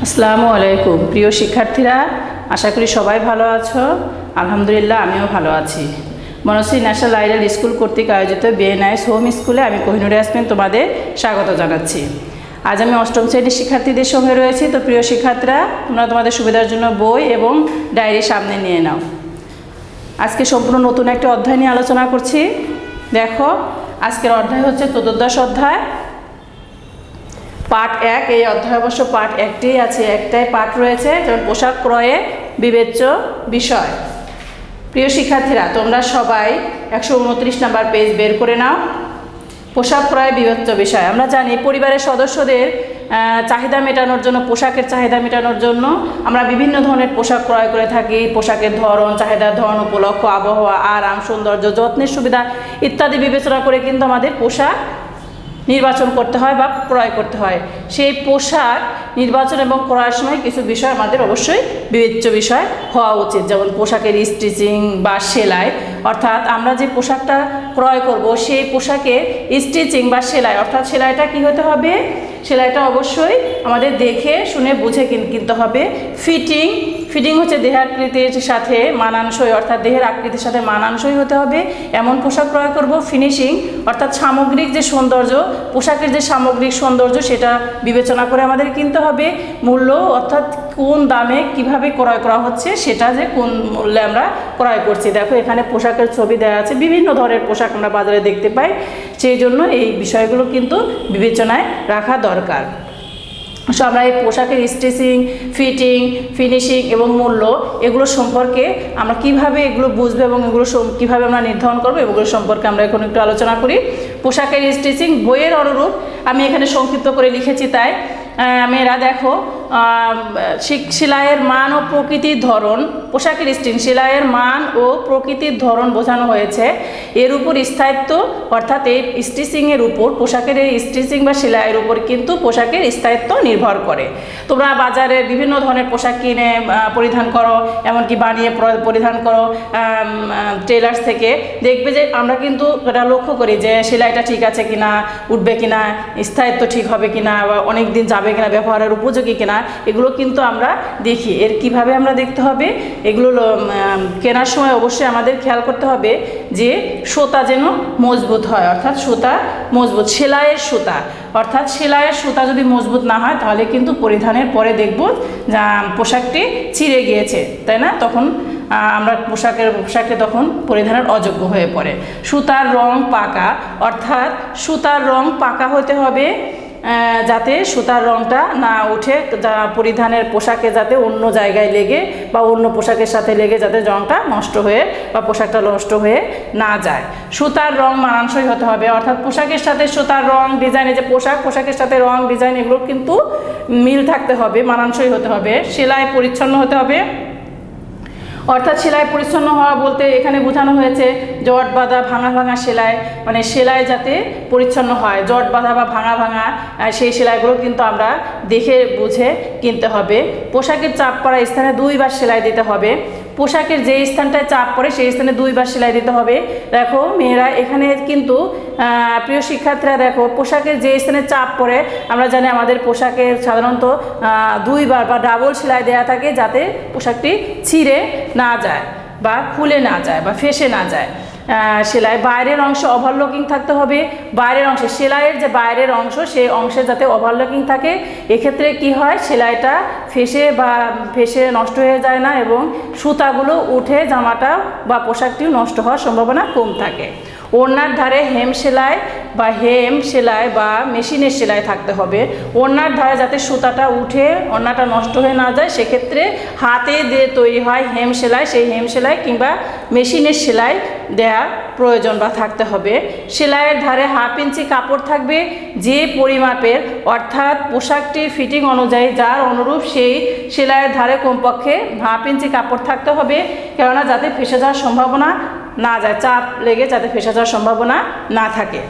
আসসালামু আলাইকুম প্রিয় শিক্ষার্থীরা, আশা করি সবাই ভালো আছো। আলহামদুলিল্লাহ আমিও ভালো আছি। মনশ্রী ন্যাশনাল আইডল স্কুল কর্তৃক আয়োজিত বিএনআইএস হোম স্কুলে আমি কোহিনুর ইয়াসমিন তোমাদের স্বাগত জানাচ্ছি। আজ আমি অষ্টম শ্রেণীর শিক্ষার্থীদের সঙ্গে রয়েছি। তো প্রিয় শিক্ষার্থীরা, তোমরা তোমাদের সুবিধার জন্য বই এবং ডায়েরি সামনে নিয়ে নাও। আজকে সম্পূর্ণ নতুন একটা অধ্যায় নিয়ে আলোচনা করছি। দেখো, আজকের অধ্যায় হচ্ছে চতুর্দশ অধ্যায়, পার্ট 1। এই অধ্যায় অবশ্য পার্ট 1টিই আছে, একটাই পার্ট রয়েছে, যেমন পোশাক ক্রয়ে বিবেচ্য বিষয়। প্রিয় শিক্ষার্থীরা, তোমরা সবাই 129 নাম্বার পেজ বের করে নাও। পোশাক ক্রয়ে বিবেচ্য বিষয়। আমরা জানি পরিবারের সদস্যদের চাহিদা মেটানোর জন্য, পোশাকের চাহিদা মেটানোর জন্য আমরা বিভিন্ন ধরনের পোশাক ক্রয় করে থাকি। পোশাকের ধরন, চাহিদার ধরন, উপলক্ষ, আবহাওয়া, আরাম, সৌন্দর্য, যত্নের সুবিধা ইত্যাদি বিবেচনা করে কিন্তু আমাদের পোশাক নির্বাচন করতে হয় বা ক্রয় করতে হয়। সেই পোশাক নির্বাচন এবং ক্রয়ের সময় কিছু বিষয় আমাদের অবশ্যই বিবেচ্য বিষয় হওয়া উচিত, যেমন পোশাকের স্টিচিং বা সেলাই। অর্থাৎ আমরা যে পোশাকটা ক্রয় করব সেই পোশাকের স্টিচিং বা সেলাই, অর্থাৎ সেলাইটা কি হতে হবে, সেলাইটা অবশ্যই আমাদের দেখে শুনে বুঝে কিনতে হবে। ফিটিং হচ্ছে দেহাকৃতির সাথে মানানসই, অর্থাৎ দেহের আকৃতির সাথে মানানসই হতে হবে এমন পোশাক ক্রয় করব। ফিনিশিং অর্থাৎ সামগ্রিক যে সৌন্দর্য, পোশাকের যে সামগ্রিক সৌন্দর্য সেটা বিবেচনা করে আমাদের কিনতে হবে। মূল্য অর্থাৎ কোন দামে কিভাবে ক্রয় করা হচ্ছে, সেটা যে কোন মূল্যে আমরা ক্রয় করছি। দেখো, এখানে পোশাকের ছবি দেওয়া আছে, বিভিন্ন ধরনের পোশাক আমরা বাজারে দেখতে পাই, সেই জন্য এই বিষয়গুলো কিন্তু বিবেচনায় রাখা দরকার। সো আমরা এই পোশাকের স্টিচিং, ফিনিশিং এবং মূল্য এগুলো সম্পর্কে আমরা কিভাবে এগুলো বুঝবো এবং এগুলো কীভাবে আমরা নির্ধারণ করবো, এগুলো সম্পর্কে আমরা এখন একটু আলোচনা করি। পোশাকের স্টিচিং বইয়ের অনুরূপ আমি এখানে সংক্ষিপ্ত করে লিখেছি, তাই মেয়েরা দেখো, সেলাইয়ের মান ও প্রকৃতির ধরন, পোশাকের সেলাইয়ের মান ও প্রকৃতির ধরন বোঝানো হয়েছে। এর উপর স্থায়িত্ব, অর্থাৎ এই স্টিচিংয়ের উপর, পোশাকের এই স্টিচিং বা সেলাইয়ের উপর কিন্তু পোশাকের স্থায়িত্ব নির্ভর করে। তোমরা বাজারে বিভিন্ন ধরনের পোশাক কিনে পরিধান করো, এমনকি বানিয়ে পরিধান করো টেলার্স থেকে, দেখবে যে আমরা কিন্তু এটা লক্ষ্য করি যে সেলাইটা ঠিক আছে কিনা, উঠবে কিনা, স্থায়িত্ব ঠিক হবে কিনা, বা অনেক দিন যাবে কিনা, ব্যবহারের উপযোগী কিনা, এগুলো কিন্তু আমরা দেখি। এর কিভাবে আমরা দেখতে হবে, এগুলো কেনার সময় অবশ্যই আমাদের খেয়াল করতে হবে যে সুতা যেন মজবুত হয়, অর্থাৎ সুতা মজবুত, সেলাইয়ের সুতা, অর্থাৎ সেলাইয়ের সুতা যদি মজবুত না হয় তাহলে কিন্তু পরিধানের পরে দেখব পোশাকটি ছিঁড়ে গিয়েছে, তাই না? তখন আমরা পোশাকটি তখন পরিধানের অযোগ্য হয়ে পড়ে। সুতার রং পাকা, অর্থাৎ সুতার রং পাকা হতে হবে, যাতে সুতার রংটা না উঠে, পরিধানের পোশাকে যাতে অন্য জায়গায় লেগে বা অন্য পোশাকের সাথে লেগে যাতে রংটা নষ্ট হয়ে বা পোশাকটা নষ্ট হয়ে না যায়। সুতার রং মানানসই হতে হবে, অর্থাৎ পোশাকের সাথে সুতার রং, ডিজাইন, যে পোশাকের সাথে রং, ডিজাইন এগুলো কিন্তু মিল থাকতে হবে, মানানসই হতে হবে। সেলাই পরিচ্ছন্ন হতে হবে, অর্থাৎ সেলাই পরিচ্ছন্ন হওয়া বলতে এখানে বোঝানো হয়েছে জট বাঁধা, ভাঙা সেলাই, মানে সেলাই যাতে পরিচ্ছন্ন হয়। জট বাঁধা বা ভাঙা সেই সেলাইগুলো কিন্তু আমরা দেখে বুঝে কিনতে হবে। পোশাকের চাপ পড়া স্থানে 2 বার সেলাই দিতে হবে। পোশাকের যে স্থানটায় চাপ পড়ে সেই স্থানে 2 বার সেলাই দিতে হবে। দেখো মেয়েরা, এখানে কিন্তু প্রিয় শিক্ষার্থীরা দেখো, পোশাকের যে স্থানে চাপ পড়ে, আমরা জানি আমাদের পোশাকের সাধারণত 2 বার বা ডাবল সেলাই দেওয়া থাকে, যাতে পোশাকটি ছিঁড়ে না যায় বা খুলে না যায় বা ফেঁসে না যায়। সেলাই বাইরের অংশে ওভারলকিং থাকতে হবে, বাইরের অংশে, সেলাইয়ের যে বাইরের অংশ সেই অংশে যাতে ওভারলকিং থাকে। এক্ষেত্রে কি হয়, সেলাইটা ফেঁসে নষ্ট হয়ে যায় না এবং সুতাগুলো উঠে জামাটা বা পোশাকটিও নষ্ট হওয়ার সম্ভাবনা কম থাকে। ওড়নার ধারে হেম সেলাই বা মেশিনের সেলাই থাকতে হবে। ওড়নার ধারে যাতে সুতাটা উঠে ওড়নাটা নষ্ট হয়ে না যায়, সেক্ষেত্রে হাতে দিয়ে তৈরি হয় হেম সেলাই, সেই হেম সেলাই কিংবা মেশিনের সেলাই দেওয়া প্রয়োজন বা থাকতে হবে। সেলাইয়ের ধারে 1/2 ইঞ্চি কাপড় থাকবে, যে পরিমাপের, অর্থাৎ পোশাকটির ফিটিং অনুযায়ী যার অনুরূপ সেই সেলাইয়ের ধারে কমপক্ষে 1/2 ইঞ্চি কাপড় থাকতে হবে, কেননা যাতে ফেঁসে যাওয়ার সম্ভাবনা না যায়, চাপ লেগে যাতে ফেঁসে যাওয়ার সম্ভাবনা না থাকে।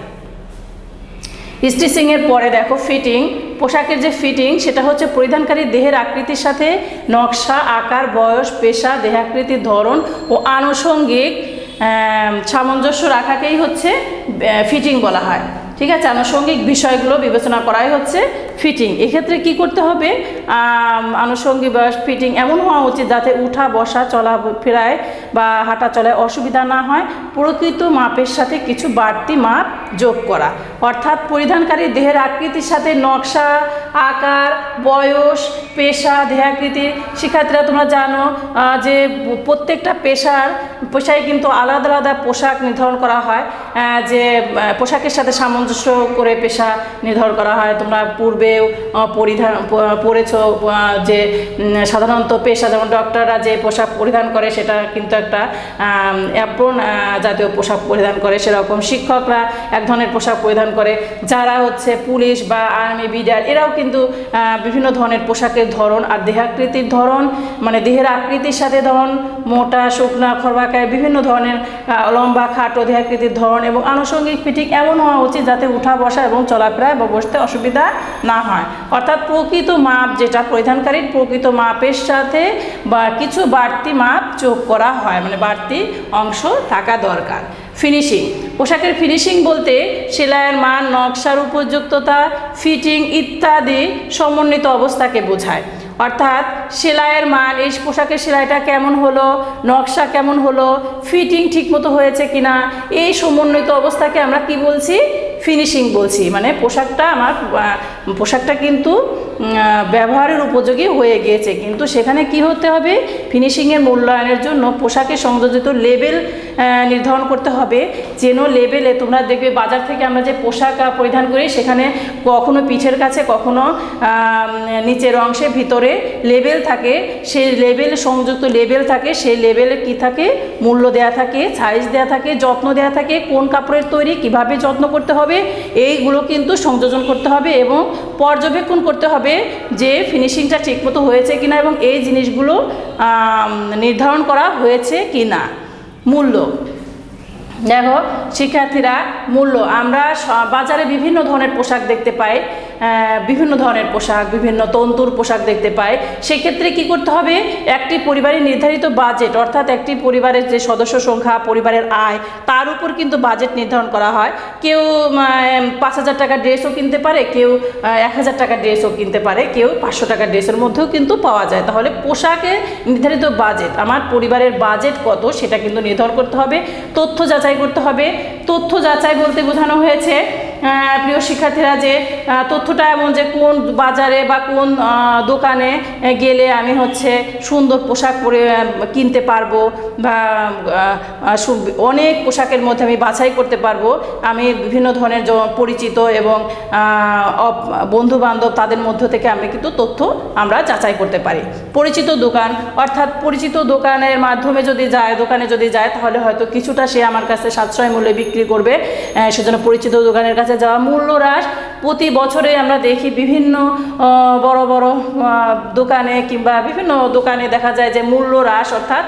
স্টিচিংয়ের পরে দেখো ফিটিং, পোশাকের যে ফিটিং সেটা হচ্ছে পরিধানকারীর দেহের আকৃতির সাথে নকশা, আকার, বয়স, পেশা, দেহাকৃতির ধরন ও আনুষঙ্গিক সামঞ্জস্য রাখাকেই হচ্ছে ফিটিং বলা হয়। ঠিক আছে, আনুষঙ্গিক বিষয়গুলো বিবেচনা করাই হচ্ছে ফিটিং। এক্ষেত্রে কি করতে হবে, আনুষঙ্গিক বা ফিটিং এমন হওয়া উচিত যাতে উঠা বসা চলাফেরায় বা হাঁটা চলায় অসুবিধা না হয়, প্রকৃত মাপের সাথে কিছু বাড়তি মাপ যোগ করা। অর্থাৎ পরিধানকারী দেহের আকৃতির সাথে নকশা, আকার, বয়স, পেশা, দেহাকৃতি। শিক্ষার্থীরা তোমরা জানো যে প্রত্যেকটা পেশায় কিন্তু আলাদা আলাদা পোশাক নির্ধারণ করা হয়, যে পোশাকের সাথে সামঞ্জস্য করে পেশা নির্ধারণ করা হয়। তোমরা পূর্বেও পড়েছো যে সাধারণত পেশা, যেমন ডক্টররা যে পোশাক পরিধান করে সেটা কিন্তু একটা অ্যাপ্রন জাতীয় পোশাক পরিধান করে, সেরকম শিক্ষকরা এক ধরনের পোশাক পরিধান করে। যারা হচ্ছে পুলিশ বা আর্মি, বিডিআর, এরাও কিন্তু বিভিন্ন ধরনের পোশাকের ধরন আর দেহাকৃতির ধরন, মানে দেহের আকৃতির সাথে ধরন, মোটা, শুকনা, খরবাকায়, বিভিন্ন ধরনের লম্বা, খাটো দেহাকৃতির ধরন এবং আনুষঙ্গিক ফিটিং এমন হওয়া উচিত যাতে উঠা বসা এবং চলাফেরায় বা বসতে অসুবিধা না হয়। অর্থাৎ প্রকৃত মাপ, যেটা পরিধানকারীর প্রকৃত মাপের সাথে বা কিছু বাড়তি মাপ যোগ করা হয়, মানে বাড়তি অংশ থাকা দরকার। ফিনিশিং, পোশাকের ফিনিশিং বলতে সেলাইয়ের মান, নকশার উপযুক্ততা, ফিটিং ইত্যাদি সমন্বিত অবস্থাকে বোঝায়। অর্থাৎ সেলাইয়ের মান, এই পোশাকের সেলাইটা কেমন হলো, নকশা কেমন হলো, ফিটিং ঠিকমতো হয়েছে কিনা, এই সমন্বিত অবস্থাকে আমরা কি বলছি, ফিনিশিং বলছি। মানে পোশাকটা কিন্তু ব্যবহারের উপযোগী হয়ে গিয়েছে, কিন্তু সেখানে কি হতে হবে, ফিনিশিংয়ের মূল্যায়নের জন্য পোশাকে সংযোজিত লেবেল নির্ধারণ করতে হবে। যেন লেবেলে তোমরা দেখবে বাজার থেকে আমরা যে পোশাক পরিধান করি সেখানে কখনো পিঠের কাছে, কখনো নিচের অংশে ভিতরে লেবেল থাকে, সেই লেবেল সংযুক্ত লেবেল থাকে, সেই লেবেলে কি থাকে, মূল্য দেয়া থাকে, সাইজ দেয়া থাকে, যত্ন দেয়া থাকে, কোন কাপড়ের তৈরি, কিভাবে যত্ন করতে হবে, এইগুলো কিন্তু সংযোজন করতে হবে এবং পর্যবেক্ষণ করতে হবে যে ফিনিশিংটা ঠিকমতো হয়েছে কিনা এবং এই জিনিসগুলো নির্ধারণ করা হয়েছে কিনা। মূল্য, দেখো শিক্ষার্থীরা, মূল্য, আমরা বাজারে বিভিন্ন ধরনের পোশাক দেখতে পাই, বিভিন্ন ধরনের পোশাক, বিভিন্ন তন্তুর পোশাক দেখতে পাই। সেক্ষেত্রে কি করতে হবে, একটি পরিবারের নির্ধারিত বাজেট, অর্থাৎ একটি পরিবারের যে সদস্য সংখ্যা, পরিবারের আয়, তার উপর কিন্তু বাজেট নির্ধারণ করা হয়। কেউ 5,000 টাকার ড্রেসও কিনতে পারে, কেউ 1,000 টাকার ড্রেসও কিনতে পারে, কেউ 500 টাকার ড্রেসের মধ্যেও কিন্তু পাওয়া যায়। তাহলে পোশাকে নির্ধারিত বাজেট, আমার পরিবারের বাজেট কত সেটা কিন্তু নির্ধারণ করতে হবে। তথ্য যাচাই করতে হবে। তথ্য যাচাই বলতে বোঝানো হয়েছে, প্রিয় শিক্ষার্থীরা, যে তথ্যটা এমন যে কোন বাজারে বা কোন দোকানে গেলে আমি হচ্ছে সুন্দর পোশাক পরে কিনতে পারবো বা অনেক পোশাকের মধ্যে আমি বাছাই করতে পারবো। আমি বিভিন্ন ধরনের পরিচিত এবং বন্ধুবান্ধব তাদের মধ্য থেকে আমি কিন্তু তথ্য আমরা যাচাই করতে পারি। পরিচিত দোকান, অর্থাৎ পরিচিত দোকানের মাধ্যমে দোকানে যদি যায় তাহলে হয়তো কিছুটা সে আমার কাছে সাশ্রয় মূল্যে বিক্রি করবে, সেজন্য পরিচিত দোকানের কাছে যাওয়া। মূল্য হ্রাস, প্রতি বছরে আমরা দেখি বিভিন্ন বড় বড় দোকানে কিংবা বিভিন্ন দোকানে দেখা যায় যে মূল্য হ্রাস, অর্থাৎ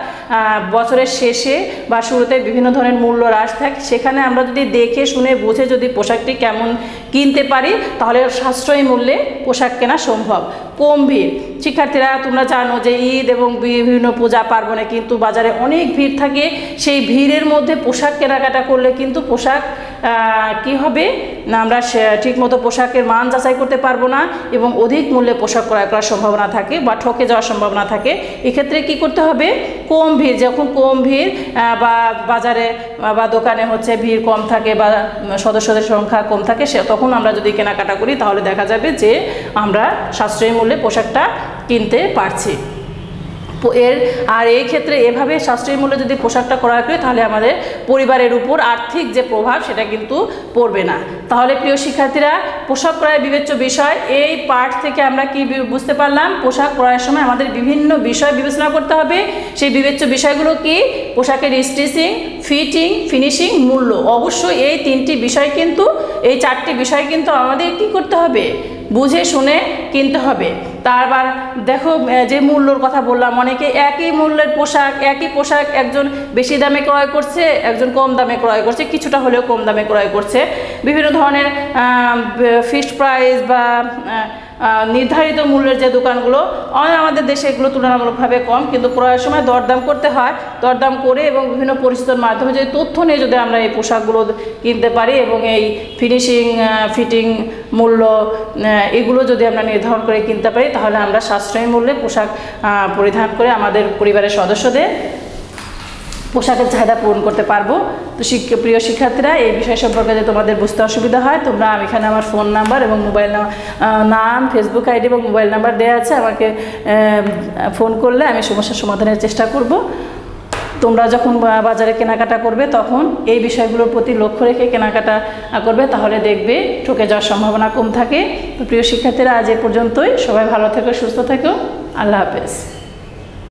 বছরের শেষে বা শুরুতে বিভিন্ন ধরনের মূল্য হ্রাস থাকে। সেখানে আমরা যদি দেখে শুনে বুঝে যদি পোশাকটি কেমন কিনতে পারি তাহলে সাশ্রয়ী মূল্যে পোশাক কেনা সম্ভব। কম ভিড়, শিক্ষার্থীরা তোমরা জানো যে ঈদ এবং বিভিন্ন পূজা পার্বণে কিন্তু বাজারে অনেক ভিড় থাকে। সেই ভিড়ের মধ্যে পোশাক কেনাকাটা করলে কিন্তু পোশাক কি হবে না, আমরা ঠিকমতো পোশাকের মান যাচাই করতে পারবো না এবং অধিক মূল্যে পোশাক ক্রয় করার সম্ভাবনা থাকে বা ঠকে যাওয়ার সম্ভাবনা থাকে। এক্ষেত্রে কি করতে হবে, কম ভিড়, যখন কম ভিড় বা বাজারে বা দোকানে হচ্ছে ভিড় কম থাকে বা সদস্যদের সংখ্যা কম থাকে, তখন আমরা যদি কেনাকাটা করি তাহলে দেখা যাবে যে আমরা সাশ্রয়ী মূল্যে পোশাকটা কিনতে পারছি। এই ক্ষেত্রে এভাবে সাশ্রয়ী মূল্যে যদি পোশাকটা ক্রয় করি তাহলে আমাদের পরিবারের উপর আর্থিক যে প্রভাব সেটা কিন্তু পড়বে না। তাহলে প্রিয় শিক্ষার্থীরা, পোশাক ক্রয়ের বিবেচ্য বিষয়, এই পাঠ থেকে আমরা কি বুঝতে পারলাম, পোশাক ক্রয়ের সময় আমাদের বিভিন্ন বিষয় বিবেচনা করতে হবে। সেই বিবেচ্য বিষয়গুলো কি, পোশাকের স্টিচিং, ফিটিং, ফিনিশিং, মূল্য। অবশ্যই এই তিনটি বিষয় কিন্তু, এই চারটি বিষয় কিন্তু আমাদের কি করতে হবে, বুঝে শুনে কিনতে হবে। তারপর দেখো যে মূল্যর কথা বললাম, অনেকে একই মূল্যের একই পোশাক একজন বেশি দামে ক্রয় করছে, একজন কম দামে ক্রয় করছে, কিছুটা হলেও কম দামে ক্রয় করছে। বিভিন্ন ধরনের ফিক্সড প্রাইস বা নির্ধারিত মূল্যের যে দোকানগুলো আমাদের দেশে এগুলো তুলনামূলকভাবে কম, কিন্তু ক্রয়ের সময় দরদাম করতে হয়। দরদাম করে এবং বিভিন্ন পরিচিতির মাধ্যমে যদি তথ্য নিয়ে যদি আমরা এই পোশাকগুলো কিনতে পারি এবং এই ফিটিং মূল্য এগুলো যদি আমরা নির্ধারণ করে কিনতে পারি, তাহলে আমরা সাশ্রয়ী মূল্যে পোশাক পরিধান করে আমাদের পরিবারের সদস্যদের পোশাকের চাহিদা পূরণ করতে পারবো। তো প্রিয় শিক্ষার্থীরা, এই বিষয় সম্পর্কে যদি তোমাদের বুঝতে অসুবিধা হয়, তোমরা এখানে আমার ফোন নাম্বার এবং মোবাইল নাম, ফেসবুক আইডি এবং মোবাইল নাম্বার দেওয়া আছে, আমাকে ফোন করলে আমি সমস্যার সমাধানের চেষ্টা করব। তোমরা যখন বাজারে কেনাকাটা করবে তখন এই বিষয়গুলোর প্রতি লক্ষ্য রেখে কেনাকাটা করবে, তাহলে দেখবে ঠকে যাওয়ার সম্ভাবনা কম থাকে। তো প্রিয় শিক্ষার্থীরা, আজ এ পর্যন্তই। সবাই ভালো থেকো, সুস্থ থেকো। আল্লাহ হাফেজ।